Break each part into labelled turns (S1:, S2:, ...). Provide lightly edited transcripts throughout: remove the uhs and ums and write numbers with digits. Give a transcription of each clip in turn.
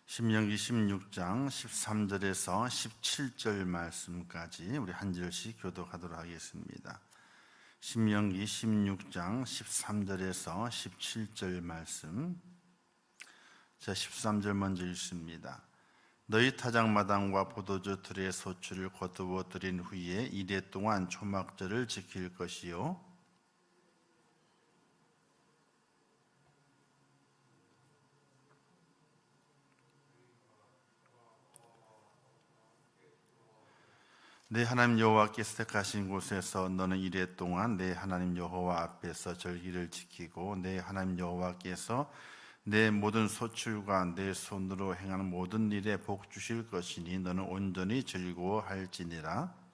S1: 신명기 16장 13절에서 17절 말씀까지 우리 한 절씩 교독하도록 하겠습니다. 신명기 16장 13절에서 17절 말씀. 자, 13절 먼저 읽습니다. 너희 타작마당과 포도주 틀의 소출을 거두어 들인 후에 이래 동안 초막절을 지킬 것이요 내 하나님 여호와께서 택하신 곳에서 너는 이래 동안 내 하나님 여호와 앞에서 절기를 지키고 내 하나님 여호와께서 내 모든 소출과 내 손으로 행하는 모든 일에 복 주실 것이니 너는 온전히 즐거워할지니라.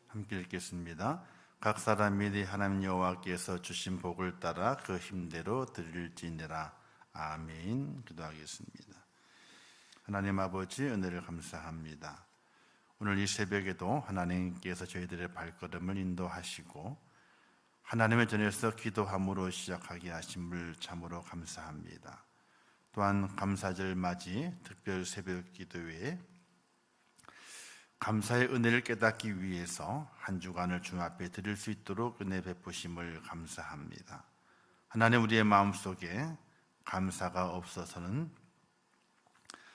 S1: 함께 읽겠습니다. 각 사람이 네 하나님 여호와께서 주신 복을 따라 그 힘대로 드릴지니라. 아멘. 기도하겠습니다. 하나님 아버지, 은혜를 감사합니다. 오늘 이 새벽에도 하나님께서 저희들의 발걸음을 인도하시고 하나님의 전에서 기도함으로 시작하게 하심을 참으로 감사합니다. 또한 감사절 맞이 특별 새벽 기도회에 감사의 은혜를 깨닫기 위해서 한 주간을 주 앞에 드릴 수 있도록 은혜 베푸심을 감사합니다. 하나님, 우리의 마음속에 감사가 없어서는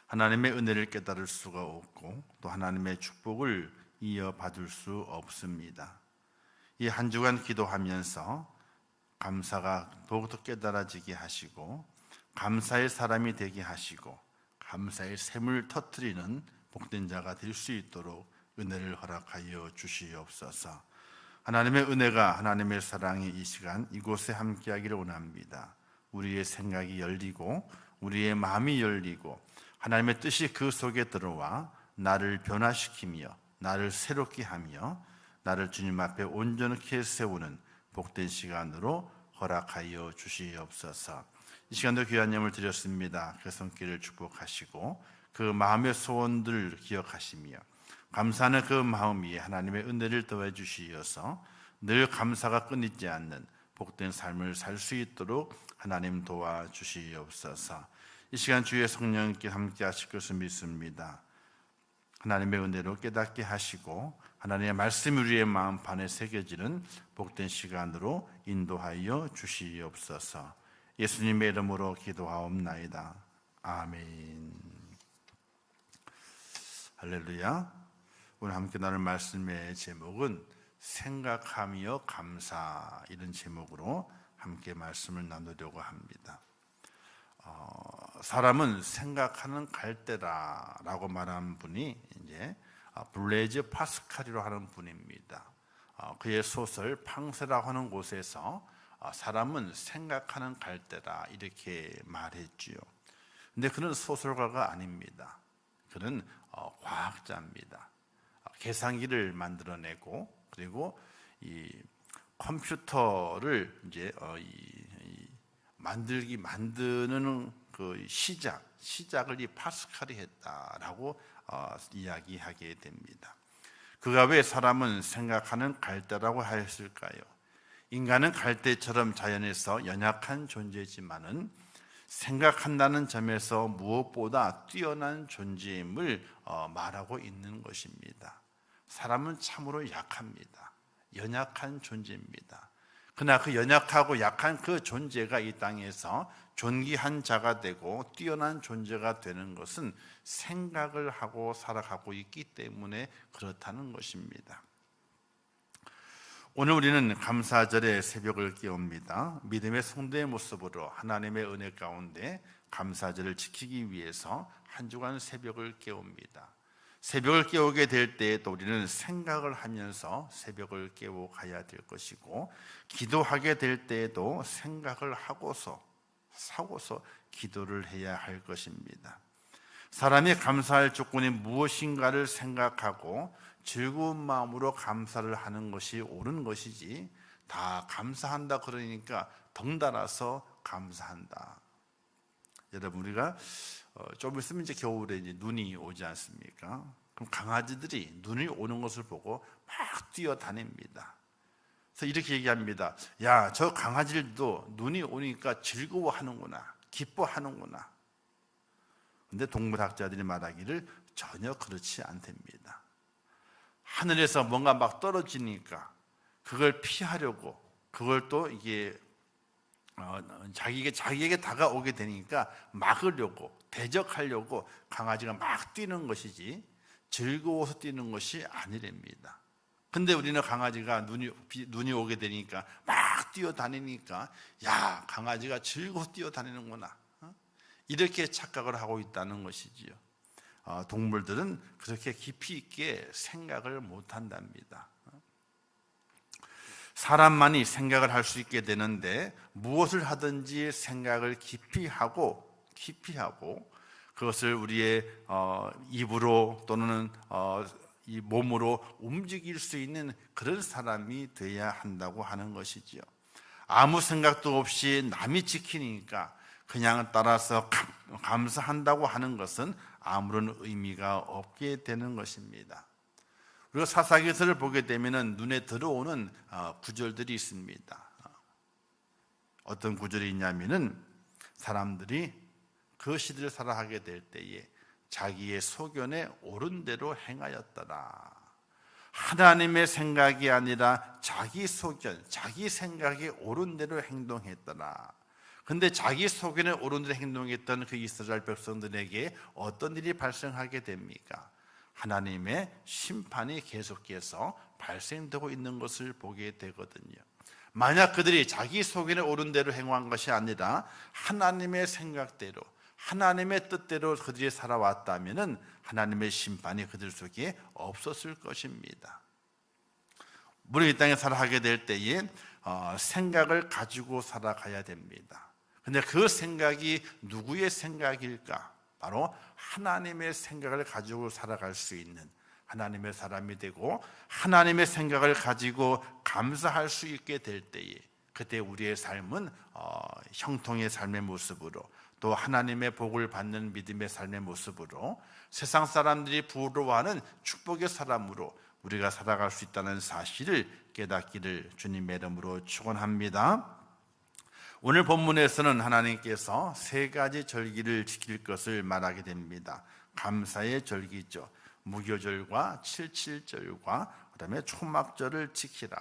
S1: 하나님의 은혜를 깨달을 수가 없고 또 하나님의 축복을 이어받을 수 없습니다. 이 한 주간 기도하면서 감사가 더욱더 깨달아지게 하시고 감사의 사람이 되게 하시고 감사의 샘을 터뜨리는 복된 자가 될 수 있도록 은혜를 허락하여 주시옵소서. 하나님의 은혜가, 하나님의 사랑이 이 시간 이곳에 함께하기를 원합니다. 우리의 생각이 열리고 우리의 마음이 열리고 하나님의 뜻이 그 속에 들어와 나를 변화시키며 나를 새롭게 하며 나를 주님 앞에 온전하게 세우는 복된 시간으로 허락하여 주시옵소서. 이 시간도 귀한 예물 드렸습니다. 그 손길을 축복하시고 그 마음의 소원들 기억하시며 감사하는 그 마음 위에 하나님의 은혜를 더해 주시어서 늘 감사가 끊이지 않는 복된 삶을 살 수 있도록 하나님 도와주시옵소서. 이 시간 주의 성령님께 함께 하실 것을 믿습니다. 하나님의 은혜로 깨닫게 하시고 하나님의 말씀이 우리의 마음판에 새겨지는 복된 시간으로 인도하여 주시옵소서. 예수님의 이름으로 기도하옵나이다. 아멘. 할렐루야. 오늘 함께 나눌 말씀의 제목은 생각하며 감사, 이런 제목으로 함께 말씀을 나누려고 합니다. 사람은 생각하는 갈대라라고 말하는 분이 이제 블레이즈 파스칼이라고 하는 분입니다. 그의 소설 팡세라고 하는 곳에서 사람은 생각하는 갈대라 이렇게 말했지요. 근데 그는 소설가가 아닙니다. 그는 과학자입니다. 계산기를 만들어내고 그리고 이 컴퓨터를 이제 만드는 그 시작을 이 파스칼이 했다라고 이야기하게 됩니다. 그가 왜 사람은 생각하는 갈대라고 하였을까요? 인간은 갈대처럼 자연에서 연약한 존재지만은 생각한다는 점에서 무엇보다 뛰어난 존재임을 말하고 있는 것입니다. 사람은 참으로 약합니다. 연약한 존재입니다. 그러나 그 연약하고 약한 그 존재가 이 땅에서 존귀한 자가 되고 뛰어난 존재가 되는 것은 생각을 하고 살아가고 있기 때문에 그렇다는 것입니다. 오늘 우리는 감사절의 새벽을 깨웁니다. 믿음의 성도의 모습으로 하나님의 은혜 가운데 감사절을 지키기 위해서 한 주간 새벽을 깨웁니다. 새벽을 깨우게 될 때에도 우리는 생각을 하면서 새벽을 깨워 가야 될 것이고, 기도하게 될 때에도 생각을 하고서 기도를 해야 할 것입니다. 사람이 감사할 조건이 무엇인가를 생각하고 즐거운 마음으로 감사를 하는 것이 옳은 것이지, 다 감사한다 그러니까 덩달아서 감사한다. 여러분, 우리가 좀 있으면 이제 겨울에 이제 눈이 오지 않습니까? 그럼 강아지들이 눈이 오는 것을 보고 막 뛰어다닙니다. 그래서 이렇게 얘기합니다. 야, 저 강아지들도 눈이 오니까 즐거워하는구나, 기뻐하는구나. 근데 동물학자들이 말하기를 전혀 그렇지 않답니다. 하늘에서 뭔가 막 떨어지니까 그걸 피하려고, 그걸 또 이게 자기에게 다가오게 되니까 막으려고, 대적하려고 강아지가 막 뛰는 것이지 즐거워서 뛰는 것이 아니랍니다. 근데 우리는 강아지가 눈이 오게 되니까 막 뛰어다니니까, 야, 강아지가 즐거워서 뛰어다니는구나, 이렇게 착각을 하고 있다는 것이지요. 동물들은 그렇게 깊이 있게 생각을 못한답니다. 사람만이 생각을 할 수 있게 되는데 무엇을 하든지 생각을 깊이 하고 그것을 우리의 입으로 또는 이 몸으로 움직일 수 있는 그런 사람이 되어야 한다고 하는 것이지요. 아무 생각도 없이 남이 지키니까 그냥 따라서 감사한다고 하는 것은 아무런 의미가 없게 되는 것입니다. 우리가 사사기서를 보게 되면 눈에 들어오는 구절들이 있습니다. 어떤 구절이 있냐면은 사람들이 그 시대를 살아가게 될 때에 자기의 소견에 옳은 대로 행하였더라. 하나님의 생각이 아니라 자기 소견, 자기 생각에 옳은 대로 행동했더라. 근데 자기 소견에 옳은 대로 행동했던 그 이스라엘 백성들에게 어떤 일이 발생하게 됩니까? 하나님의 심판이 계속해서 발생되고 있는 것을 보게 되거든요. 만약 그들이 자기 소견에 옳은 대로 행한 것이 아니라 하나님의 생각대로, 하나님의 뜻대로 그들이 살아왔다면 하나님의 심판이 그들 속에 없었을 것입니다. 우리 이 땅에 살아가게 될 때에 생각을 가지고 살아가야 됩니다. 근데 그 생각이 누구의 생각일까? 바로 하나님의 생각을 가지고 살아갈 수 있는 하나님의 사람이 되고, 하나님의 생각을 가지고 감사할 수 있게 될 때에 그때 우리의 삶은 형통의 삶의 모습으로, 또 하나님의 복을 받는 믿음의 삶의 모습으로, 세상 사람들이 부러워하는 축복의 사람으로 우리가 살아갈 수 있다는 사실을 깨닫기를 주님의 이름으로 축원합니다. 오늘 본문에서는 하나님께서 세 가지 절기를 지킬 것을 말하게 됩니다. 감사의 절기죠. 무교절과 칠칠절과 그다음에 초막절을 지키라.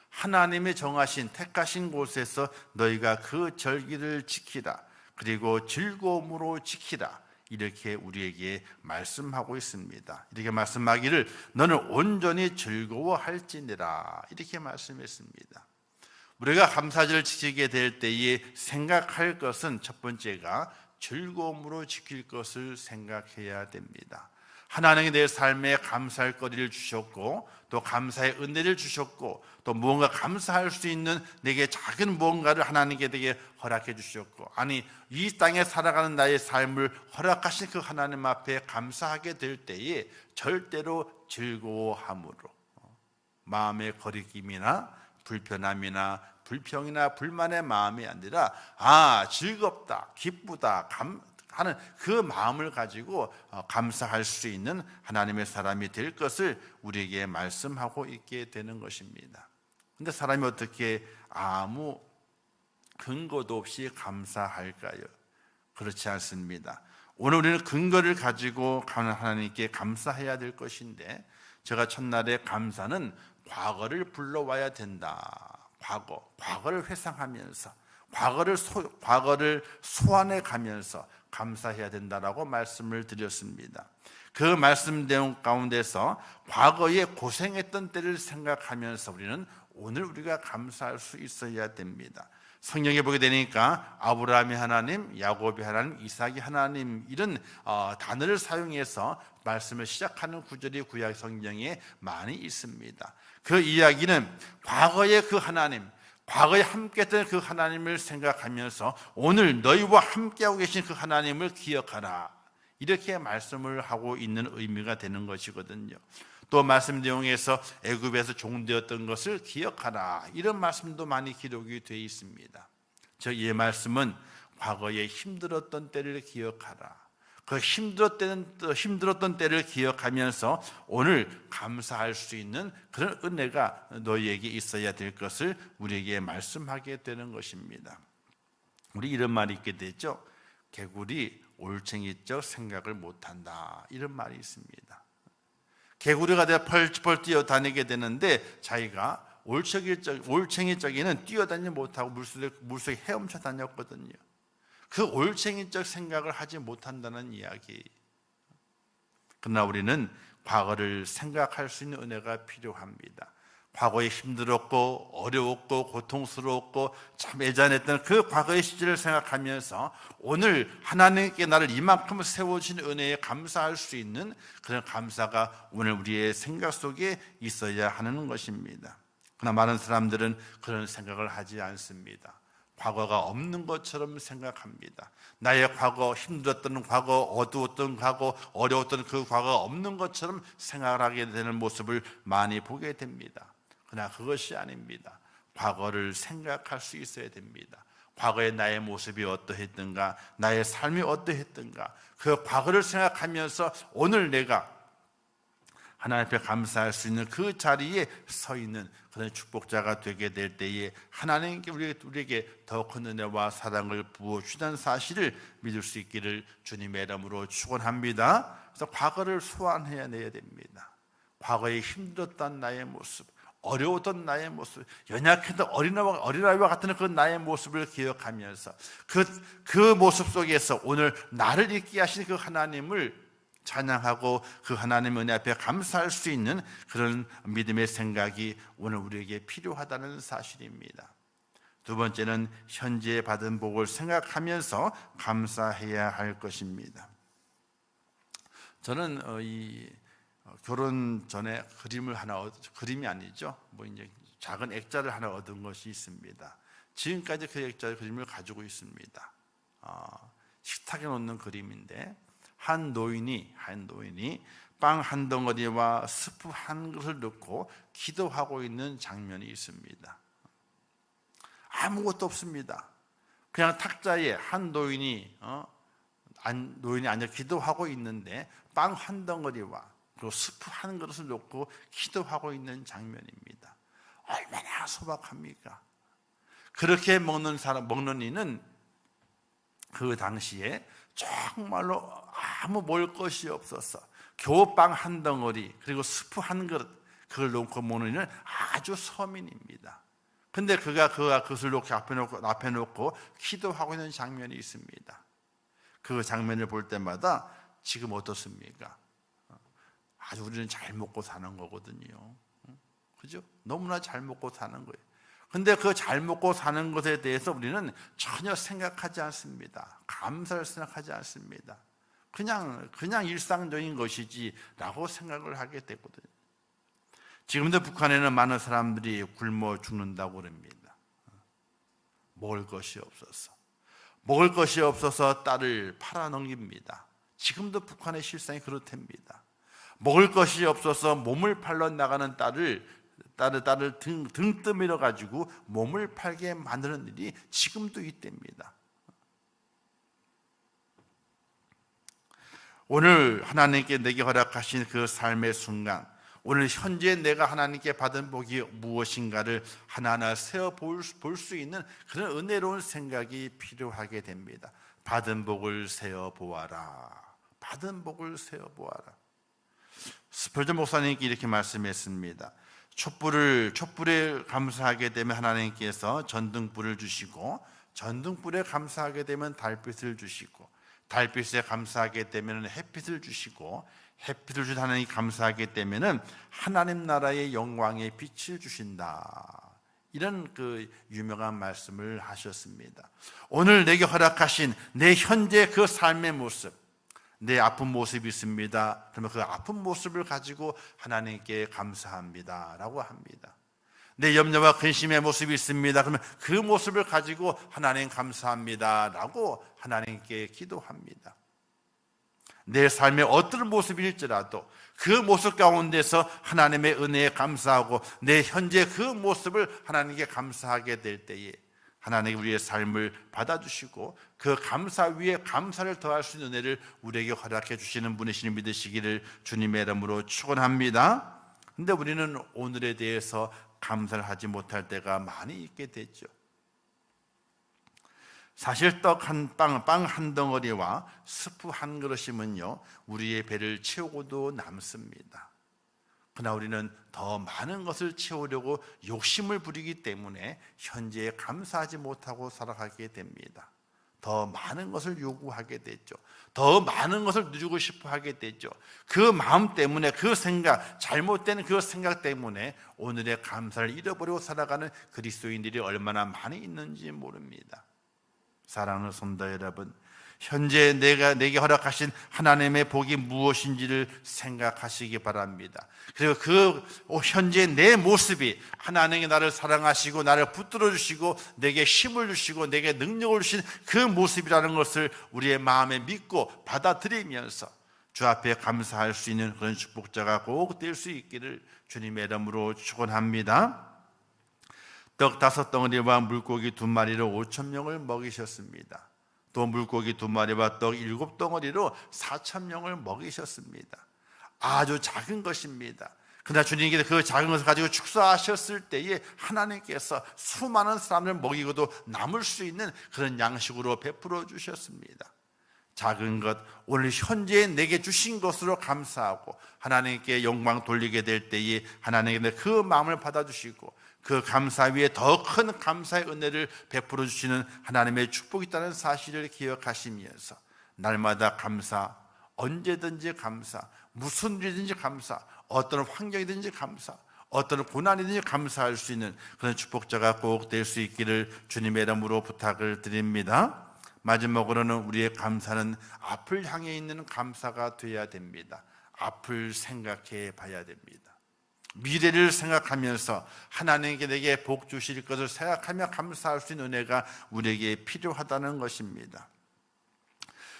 S1: 하나님의 정하신 택하신 곳에서 너희가 그 절기를 지키라. 그리고 즐거움으로 지키라. 이렇게 우리에게 말씀하고 있습니다. 이렇게 말씀하기를 너는 온전히 즐거워할지니라. 이렇게 말씀했습니다. 우리가 감사절을 지키게 될 때에 생각할 것은 첫 번째가 즐거움으로 지킬 것을 생각해야 됩니다. 하나님이 내 삶에 감사할 거리를 주셨고, 또 감사의 은혜를 주셨고, 또 무언가 감사할 수 있는 내게 작은 무언가를 하나님께 되게 허락해 주셨고, 아니 이 땅에 살아가는 나의 삶을 허락하신 그 하나님 앞에 감사하게 될 때에 절대로 즐거워함으로, 마음의 거리낌이나 불편함이나 불평이나 불만의 마음이 아니라 즐겁다, 기쁘다 하는 그 마음을 가지고 감사할 수 있는 하나님의 사람이 될 것을 우리에게 말씀하고 있게 되는 것입니다. 그런데 사람이 어떻게 아무 근거도 없이 감사할까요? 그렇지 않습니다. 오늘 우리는 근거를 가지고 하나님께 감사해야 될 것인데, 제가 첫날에 감사는 과거를 불러와야 된다. 과거를 회상하면서 과거를 소환해 가면서 감사해야 된다라고 말씀을 드렸습니다. 그 말씀 내용 가운데서 과거에 고생했던 때를 생각하면서 우리는 오늘 우리가 감사할 수 있어야 됩니다. 성경에 보게 되니까 아브라함의 하나님, 야곱의 하나님, 이삭의 하나님, 이런 단어를 사용해서 말씀을 시작하는 구절이 구약 성경에 많이 있습니다. 그 이야기는 과거의 그 하나님, 과거에 함께했던 그 하나님을 생각하면서 오늘 너희와 함께하고 계신 그 하나님을 기억하라, 이렇게 말씀을 하고 있는 의미가 되는 것이거든요. 또 말씀 내용에서 애굽에서 종되었던 것을 기억하라, 이런 말씀도 많이 기록이 되어 있습니다. 이 말씀은 과거에 힘들었던 때를 기억하라, 그 힘들었던 때를 기억하면서 오늘 감사할 수 있는 그런 은혜가 너희에게 있어야 될 것을 우리에게 말씀하게 되는 것입니다. 우리 이런 말이 있게 되죠. 개구리 올챙이적 생각을 못한다, 이런 말이 있습니다. 개구리가 되어 펄펄 뛰어다니게 되는데 자기가 올챙이적에는 뛰어다니지 못하고 물속에 헤엄쳐 다녔거든요. 그 올챙이적 생각을 하지 못한다는 이야기. 그러나 우리는 과거를 생각할 수 있는 은혜가 필요합니다. 과거에 힘들었고 어려웠고 고통스러웠고 참 애잔했던 그 과거의 시절을 생각하면서 오늘 하나님께 나를 이만큼 세워주신 은혜에 감사할 수 있는 그런 감사가 오늘 우리의 생각 속에 있어야 하는 것입니다. 그러나 많은 사람들은 그런 생각을 하지 않습니다. 과거가 없는 것처럼 생각합니다. 나의 과거, 힘들었던 과거, 어두웠던 과거, 어려웠던 그 과거가 없는 것처럼 생각을 하게 되는 모습을 많이 보게 됩니다. 그러나 그것이 아닙니다. 과거를 생각할 수 있어야 됩니다. 과거의 나의 모습이 어떠했던가, 나의 삶이 어떠했던가, 그 과거를 생각하면서 오늘 내가 하나님 앞에 감사할 수 있는 그 자리에 서 있는 그런 축복자가 되게 될 때에 하나님께 우리에게 더 큰 은혜와 사랑을 부어주시다는 사실을 믿을 수 있기를 주님의 이름으로 축원합니다. 그래서 과거를 소환해내야 됩니다. 과거에 힘들었던 나의 모습, 어려웠던 모습, 연약했던 어린아이와 같은 그 나의 모습을 기억하면서 그 모습 속에서 오늘 나를 있게 하신 그 하나님을 찬양하고 그 하나님의 은혜 앞에 감사할 수 있는 그런 믿음의 생각이 오늘 우리에게 필요하다는 사실입니다. 두 번째는 현재 받은 복을 생각하면서 감사해야 할 것입니다. 저는 결혼 전에 그림이 아니죠. 이제 작은 액자를 하나 얻은 것이 있습니다. 지금까지 그 액자 그림을 가지고 있습니다. 식탁에 놓는 그림인데 한 노인이 빵 한 덩어리와 스프 한 그릇을 넣고 기도하고 있는 장면이 있습니다. 아무것도 없습니다. 그냥 탁자에 한 노인이 앉아 기도하고 있는데 빵 한 덩어리와 그리고 스프 한 그릇을 놓고 기도하고 있는 장면입니다. 얼마나 소박합니까? 그렇게 먹는 이는 그 당시에 정말로 아무 먹을 것이 없어서 겨우 빵 한 덩어리 그리고 스프 한 그릇 그걸 놓고 먹는 이는 아주 서민입니다. 근데 그가 그것을 앞에 놓고 기도하고 있는 장면이 있습니다. 그 장면을 볼 때마다 지금 어떻습니까? 아주 우리는 잘 먹고 사는 거거든요. 그죠? 너무나 잘 먹고 사는 거예요. 근데 그 잘 먹고 사는 것에 대해서 우리는 전혀 생각하지 않습니다. 감사를 생각하지 않습니다. 그냥 일상적인 것이지라고 생각을 하게 되거든요. 지금도 북한에는 많은 사람들이 굶어 죽는다고 그럽니다. 먹을 것이 없어서 딸을 팔아넘깁니다. 지금도 북한의 실상이 그렇답니다. 먹을 것이 없어서 몸을 팔러 나가는 딸을 등 떠밀어 가지고 몸을 팔게 만드는 일이 지금도 있답니다. 오늘 하나님께 내게 허락하신 그 삶의 순간, 오늘 현재 내가 하나님께 받은 복이 무엇인가를 하나하나 세어 볼 수 있는 그런 은혜로운 생각이 필요하게 됩니다. 받은 복을 세어 보아라. 받은 복을 세어 보아라. 스펄전 목사님께 이렇게 말씀했습니다. 촛불에 감사하게 되면 하나님께서 전등불을 주시고, 전등불에 감사하게 되면 달빛을 주시고, 달빛에 감사하게 되면 햇빛을 주시고, 햇빛을 준 하나님 감사하게 되면 하나님 나라의 영광의 빛을 주신다. 이런 그 유명한 말씀을 하셨습니다. 오늘 내게 허락하신 내 현재 그 삶의 모습, 내 아픈 모습이 있습니다. 그러면 그 아픈 모습을 가지고 하나님께 감사합니다 라고 합니다. 내 염려와 근심의 모습이 있습니다. 그러면 그 모습을 가지고 하나님 감사합니다 라고 하나님께 기도합니다. 내 삶의 어떤 모습일지라도 그 모습 가운데서 하나님의 은혜에 감사하고 내 현재 그 모습을 하나님께 감사하게 될 때에 하나님이 우리의 삶을 받아주시고 그 감사 위에 감사를 더할 수 있는 은혜를 우리에게 허락해 주시는 분이시니 믿으시기를 주님의 이름으로 축원합니다. 근데 우리는 오늘에 대해서 감사를 하지 못할 때가 많이 있게 됐죠. 사실 빵 한 덩어리와 스프 한 그릇이면요 우리의 배를 채우고도 남습니다. 그러나 우리는 더 많은 것을 채우려고 욕심을 부리기 때문에 현재에 감사하지 못하고 살아가게 됩니다. 더 많은 것을 요구하게 됐죠. 더 많은 것을 누리고 싶어 하게 됐죠. 그 마음 때문에, 그 생각, 잘못된 그 생각 때문에 오늘의 감사를 잃어버리고 살아가는 그리스도인들이 얼마나 많이 있는지 모릅니다. 사랑하는 성도 여러분, 현재 내게 허락하신 하나님의 복이 무엇인지를 생각하시기 바랍니다. 그리고 그 현재 내 모습이 하나님이 나를 사랑하시고 나를 붙들어 주시고 내게 힘을 주시고 내게 능력을 주신 그 모습이라는 것을 우리의 마음에 믿고 받아들이면서 주 앞에 감사할 수 있는 그런 축복자가 꼭 될 수 있기를 주님의 이름으로 축원합니다. 떡 5덩어리와 물고기 2마리로 5,000명을 먹이셨습니다. 또 물고기 2마리와 떡 7덩어리로 4,000명을 먹이셨습니다. 아주 작은 것입니다. 그러나 주님께서 그 작은 것을 가지고 축사하셨을 때에 하나님께서 수많은 사람을 먹이고도 남을 수 있는 그런 양식으로 베풀어 주셨습니다. 작은 것, 오늘 현재 내게 주신 것으로 감사하고 하나님께 영광 돌리게 될 때에 하나님께서 그 마음을 받아주시고 그 감사 위에 더 큰 감사의 은혜를 베풀어 주시는 하나님의 축복이 있다는 사실을 기억하시면서 날마다 감사, 언제든지 감사, 무슨 일이든지 감사, 어떤 환경이든지 감사, 어떤 고난이든지 감사할 수 있는 그런 축복자가 꼭 될 수 있기를 주님의 이름으로 부탁을 드립니다. 마지막으로는 우리의 감사는 앞을 향해 있는 감사가 되어야 됩니다. 앞을 생각해 봐야 됩니다. 미래를 생각하면서 하나님께 내게 복 주실 것을 생각하며 감사할 수 있는 은혜가 우리에게 필요하다는 것입니다.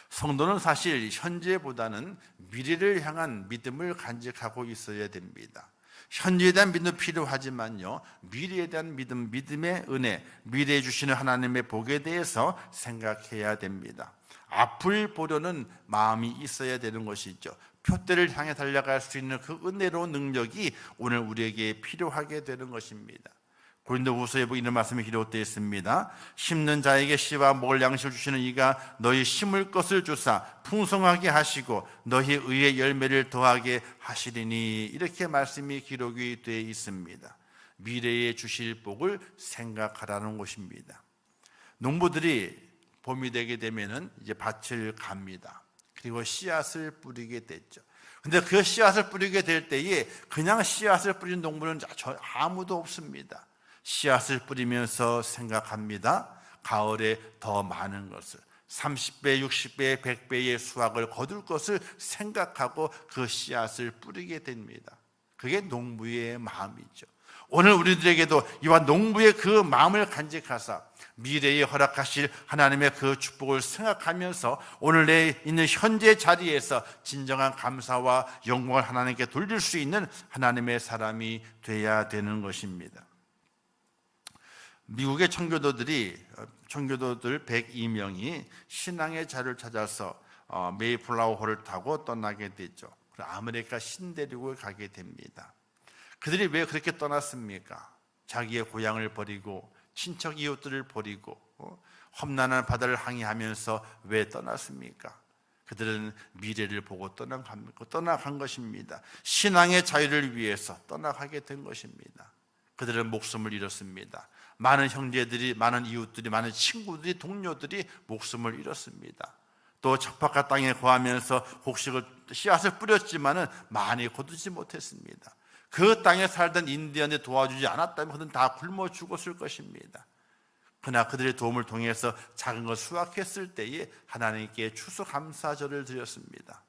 S1: 성도는 사실 현재보다는 미래를 향한 믿음을 간직하고 있어야 됩니다. 현재에 대한 믿음도 필요하지만요 미래에 대한 믿음의 은혜, 미래에 주시는 하나님의 복에 대해서 생각해야 됩니다. 앞을 보려는 마음이 있어야 되는 것이죠. 표대를 향해 달려갈 수 있는 그 은혜로운 능력이 오늘 우리에게 필요하게 되는 것입니다. 고린도후서에 이런 말씀이 기록되어 있습니다. 심는 자에게 씨와 먹을 양식을 주시는 이가 너희 심을 것을 주사 풍성하게 하시고 너희 의의 열매를 더하게 하시리니, 이렇게 말씀이 기록이 되어 있습니다. 미래에 주실 복을 생각하라는 것입니다. 농부들이 봄이 되게 되면은 이제 밭을 갑니다. 그리고 씨앗을 뿌리게 됐죠. 근데 그 씨앗을 뿌리게 될 때에 그냥 씨앗을 뿌린 농부는 아무도 없습니다. 씨앗을 뿌리면서 생각합니다. 가을에 더 많은 것을 30배, 60배, 100배의 수확을 거둘 것을 생각하고 그 씨앗을 뿌리게 됩니다. 그게 농부의 마음이죠. 오늘 우리들에게도 이와 농부의 그 마음을 간직하사 미래에 허락하실 하나님의 그 축복을 생각하면서 오늘 내 있는 현재 자리에서 진정한 감사와 영광을 하나님께 돌릴 수 있는 하나님의 사람이 되어야 되는 것입니다. 미국의 청교도들 102명이 신앙의 자리를 찾아서 메이플라워홀을 타고 떠나게 됐죠. 아메리카 신대륙을 가게 됩니다. 그들이 왜 그렇게 떠났습니까? 자기의 고향을 버리고 친척 이웃들을 버리고 험난한 바다를 항해하면서 왜 떠났습니까? 그들은 미래를 보고 떠나간 것입니다. 신앙의 자유를 위해서 떠나가게 된 것입니다. 그들은 목숨을 잃었습니다. 많은 형제들이, 많은 이웃들이, 많은 친구들이, 동료들이 목숨을 잃었습니다. 또 척박한 땅에 거하면서 곡식을 씨앗을 뿌렸지만은 많이 거두지 못했습니다. 그 땅에 살던 인디언이 도와주지 않았다면 그들은 다 굶어 죽었을 것입니다. 그러나 그들의 도움을 통해서 작은 것 수확했을 때에 하나님께 추수감사절을 드렸습니다.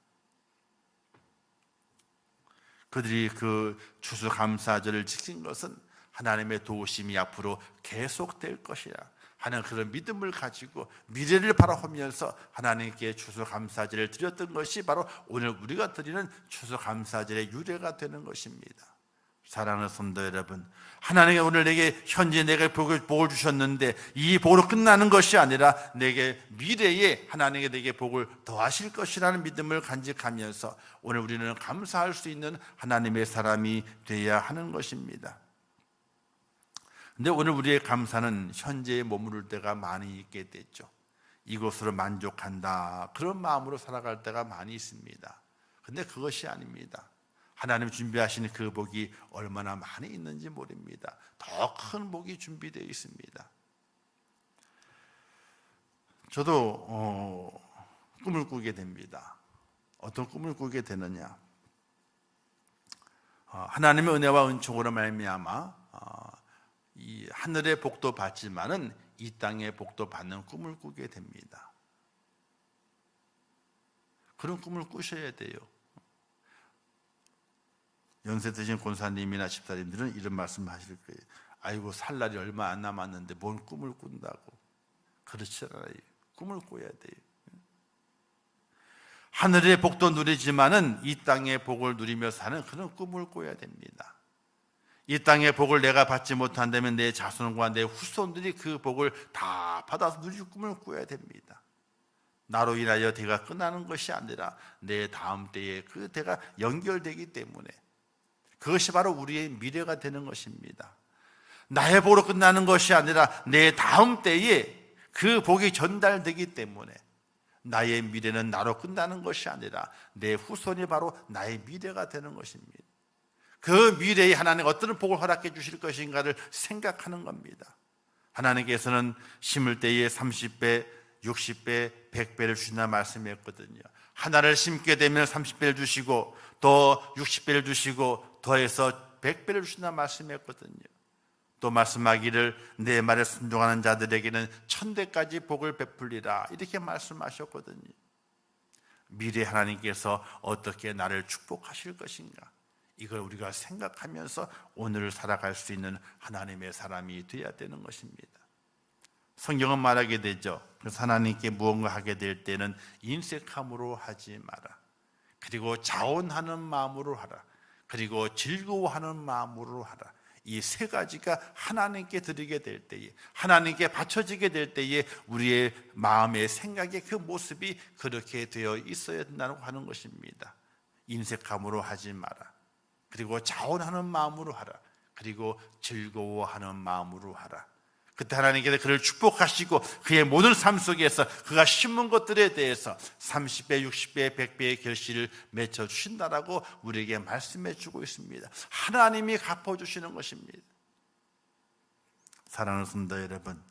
S1: 그들이 그 추수감사절을 지킨 것은 하나님의 도우심이 앞으로 계속될 것이라 하는 그런 믿음을 가지고 미래를 바라보면서 하나님께 추수감사절을 드렸던 것이 바로 오늘 우리가 드리는 추수감사절의 유래가 되는 것입니다. 사랑하는 성도 여러분, 하나님이 오늘 내게 현재 내게 복을 주셨는데 이 복으로 끝나는 것이 아니라 내게 미래에 하나님이 내게 복을 더하실 것이라는 믿음을 간직하면서 오늘 우리는 감사할 수 있는 하나님의 사람이 되어야 하는 것입니다. 근데 오늘 우리의 감사는 현재에 머무를 때가 많이 있게 됐죠. 이것으로 만족한다, 그런 마음으로 살아갈 때가 많이 있습니다. 근데 그것이 아닙니다. 하나님 준비하신 그 복이 얼마나 많이 있는지 모릅니다. 더 큰 복이 준비되어 있습니다. 저도 꿈을 꾸게 됩니다. 어떤 꿈을 꾸게 되느냐, 하나님의 은혜와 은총으로 말미암아 이 하늘의 복도 받지만은 이 땅의 복도 받는 꿈을 꾸게 됩니다. 그런 꿈을 꾸셔야 돼요. 연세 드신 권사님이나 집사님들은 이런 말씀 하실 거예요. 아이고, 살 날이 얼마 안 남았는데 뭔 꿈을 꾼다고. 그렇지 않아요. 꿈을 꿔야 돼요. 하늘의 복도 누리지만은 이 땅의 복을 누리며 사는 그런 꿈을 꿔야 됩니다. 이 땅의 복을 내가 받지 못한다면 내 자손과 내 후손들이 그 복을 다 받아서 누릴 꿈을 꿔야 됩니다. 나로 인하여 대가 끝나는 것이 아니라 내 다음 때에 그 대가 연결되기 때문에 그것이 바로 우리의 미래가 되는 것입니다. 나의 복으로 끝나는 것이 아니라 내 다음 때에 그 복이 전달되기 때문에 나의 미래는 나로 끝나는 것이 아니라 내 후손이 바로 나의 미래가 되는 것입니다. 그 미래에 하나님 어떤 복을 허락해 주실 것인가를 생각하는 겁니다. 하나님께서는 심을 때에 30배, 60배, 100배를 주신다 말씀했거든요. 하나를 심게 되면 30배를 주시고 또 60배를 주시고 더해서 100배를 주신다 말씀했거든요. 또 말씀하기를 내 말에 순종하는 자들에게는 1000배까지 복을 베풀리라, 이렇게 말씀하셨거든요. 미래 하나님께서 어떻게 나를 축복하실 것인가, 이걸 우리가 생각하면서 오늘을 살아갈 수 있는 하나님의 사람이 되어야 되는 것입니다. 성경은 말하게 되죠. 그래서 하나님께 무언가 하게 될 때는 인색함으로 하지 마라. 그리고 자원하는 마음으로 하라. 그리고 즐거워하는 마음으로 하라. 이 세 가지가 하나님께 드리게 될 때에, 하나님께 바쳐지게 될 때에 우리의 마음의 생각의 그 모습이 그렇게 되어 있어야 된다고 하는 것입니다. 인색함으로 하지 마라. 그리고 자원하는 마음으로 하라. 그리고 즐거워하는 마음으로 하라. 그때 하나님께서 그를 축복하시고 그의 모든 삶 속에서 그가 심은 것들에 대해서 30배, 60배, 100배의 결실을 맺어주신다라고 우리에게 말씀해 주고 있습니다. 하나님이 갚아주시는 것입니다. 사랑하는 성도 여러분,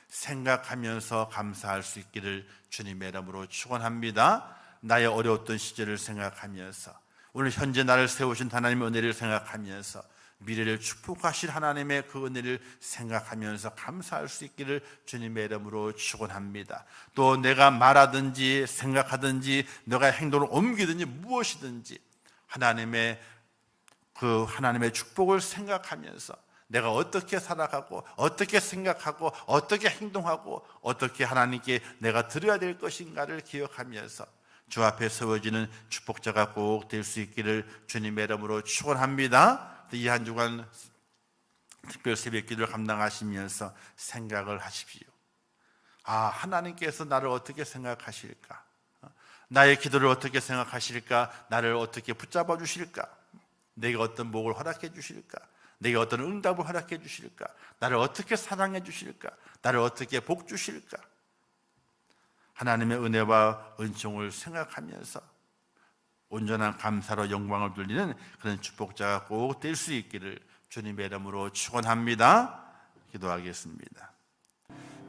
S1: 생각하면서 감사할 수 있기를 주님의 이름으로 축원합니다. 나의 어려웠던 시절을 생각하면서, 오늘 현재 나를 세우신 하나님의 은혜를 생각하면서, 미래를 축복하실 하나님의 그 은혜를 생각하면서 감사할 수 있기를 주님의 이름으로 축원합니다. 또 내가 말하든지 생각하든지 내가 행동을 옮기든지 무엇이든지 하나님의 축복을 생각하면서 내가 어떻게 살아가고 어떻게 생각하고 어떻게 행동하고 어떻게 하나님께 내가 드려야 될 것인가를 기억하면서 주 앞에 세워지는 축복자가 꼭 될 수 있기를 주님의 이름으로 축원합니다. 이 한 주간 특별 새벽 기도를 감당하시면서 생각을 하십시오. 하나님께서 나를 어떻게 생각하실까? 나의 기도를 어떻게 생각하실까? 나를 어떻게 붙잡아 주실까? 내게 어떤 복을 허락해 주실까? 내게 어떤 응답을 허락해 주실까? 나를 어떻게 사랑해 주실까? 나를 어떻게 복 주실까? 하나님의 은혜와 은총을 생각하면서 온전한 감사로 영광을 돌리는 그런 축복자가 꼭 될 수 있기를 주님의 이름으로 축원합니다. 기도하겠습니다.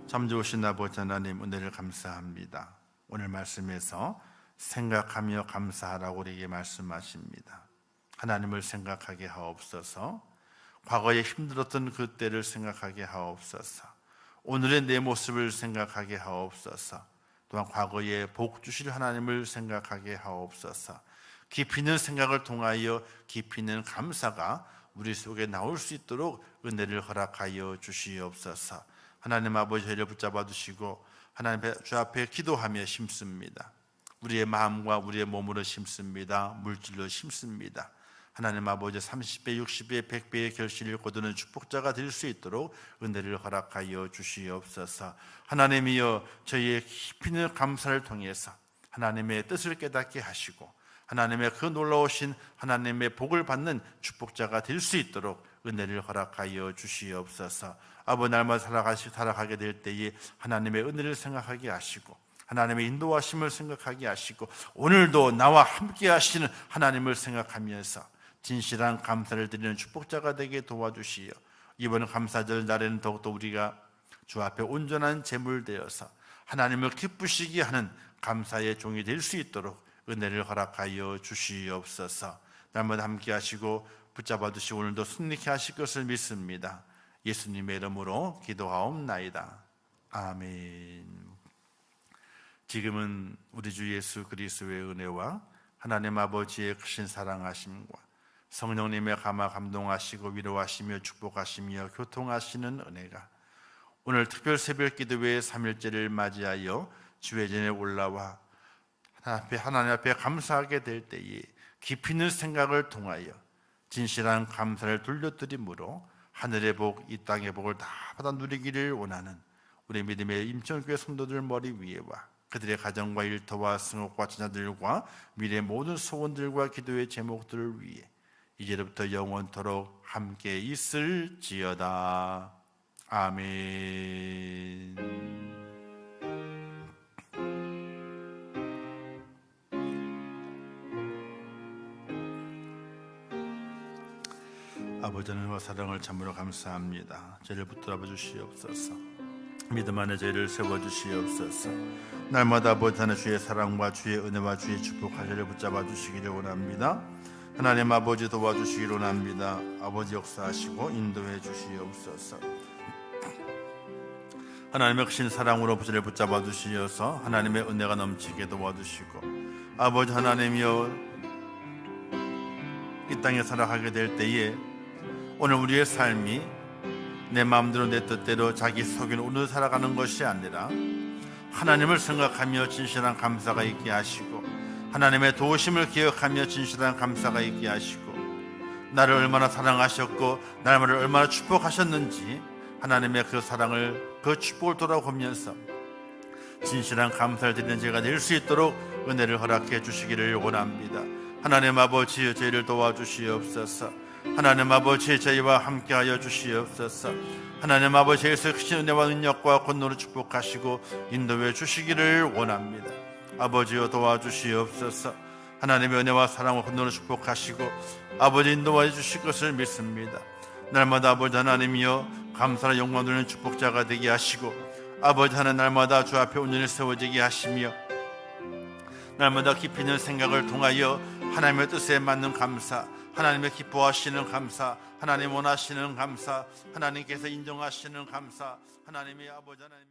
S1: 참 좋으신 아버지 하나님, 은혜를 감사합니다. 오늘 말씀에서 생각하며 감사하라고 우리에게 말씀하십니다. 하나님을 생각하게 하옵소서. 과거에 힘들었던 그때를 생각하게 하옵소서. 오늘의 내 모습을 생각하게 하옵소서. 또한 과거에 복 주실 하나님을 생각하게 하옵소서. 깊이 있는 생각을 통하여 깊이 있는 감사가 우리 속에 나올 수 있도록 은혜를 허락하여 주시옵소서. 하나님 아버지, 저희를 붙잡아 주시고 하나님 주 앞에 기도하며 심습니다. 우리의 마음과 우리의 몸으로 심습니다. 물질로 심습니다. 하나님 아버지 30배, 60배, 100배의 결실을 거두는 축복자가 될 수 있도록 은혜를 허락하여 주시옵소서. 하나님이여 저희의 깊이 있는 감사를 통해서 하나님의 뜻을 깨닫게 하시고 하나님의 그 놀라우신 하나님의 복을 받는 축복자가 될 수 있도록 은혜를 허락하여 주시옵소서. 아버지 날마다 살아가게 될 때에 하나님의 은혜를 생각하게 하시고 하나님의 인도하심을 생각하게 하시고 오늘도 나와 함께 하시는 하나님을 생각하면서 진실한 감사를 드리는 축복자가 되게 도와주시어 이번 감사절 날에는 더욱더 우리가 주 앞에 온전한 제물 되어서 하나님을 기쁘시게 하는 감사의 종이 될 수 있도록 은혜를 허락하여 주시옵소서. 날마다 함께 하시고 붙잡아 두시고 오늘도 승리케 하실 것을 믿습니다. 예수님의 이름으로 기도하옵나이다. 아멘. 지금은 우리 주 예수 그리스도의 은혜와 하나님 아버지의 크신 사랑하심과 성령님의 감화 감동하시고 위로하시며 축복하시며 교통하시는 은혜가 오늘 특별 새벽 기도회 3일째를 맞이하여 주의 전에 올라와 하나님 앞에 감사하게 될 때에 깊이 있는 생각을 통하여 진실한 감사를 돌려드림으로 하늘의 복, 이 땅의 복을 다 받아 누리기를 원하는 우리 믿음의 임천교회 성도들 머리 위에와 그들의 가정과 일터와 승옥과 자녀들과 미래의 모든 소원들과 기도의 제목들을 위해 이제부터 영원토록 함께 있을지어다. 아멘. 아버지 하나님의 사랑을 참으로 감사합니다. 저희를 붙들어 주시옵소서. 믿음 안에 저희를 세워주시옵소서. 날마다 아버지 하나님 주의 사랑과 주의 은혜와 주의 축복과 저희를 붙잡아 주시기를 원합니다. 하나님 아버지 도와주시기를 원합니다. 아버지 역사하시고 인도해 주시옵소서. 하나님의 크신 사랑으로 저희를 붙잡아 주시어서 하나님의 은혜가 넘치게 도와주시고 아버지 하나님이여 이 땅에 살아가게 될 때에 오늘 우리의 삶이 내 마음대로 내 뜻대로 자기 속에는 오늘 살아가는 것이 아니라 하나님을 생각하며 진실한 감사가 있게 하시고 하나님의 도우심을 기억하며 진실한 감사가 있게 하시고 나를 얼마나 사랑하셨고 나를 얼마나 축복하셨는지 하나님의 그 사랑을 그 축복을 돌아보면서 진실한 감사를 드리는 제가 될 수 있도록 은혜를 허락해 주시기를 원합니다. 하나님 아버지 저희를 도와주시옵소서. 하나님 아버지 저희와 함께하여 주시옵소서. 하나님 아버지에서 크신 은혜와 능력과 권능으로 축복하시고 인도해 주시기를 원합니다. 아버지여 도와주시옵소서. 하나님의 은혜와 사랑과 권능으로 축복하시고 아버지 인도해 주실 것을 믿습니다. 날마다 아버지 하나님이여 감사와 영광 돌리는 축복자가 되게 하시고 아버지 하나님 날마다 주 앞에 온전히 세워지게 하시며 날마다 깊이 있는 생각을 통하여 하나님의 뜻에 맞는 감사, 하나님의 기뻐하시는 감사, 하나님 원하시는 감사, 하나님께서 인정하시는 감사, 하나님의 아버지 하나님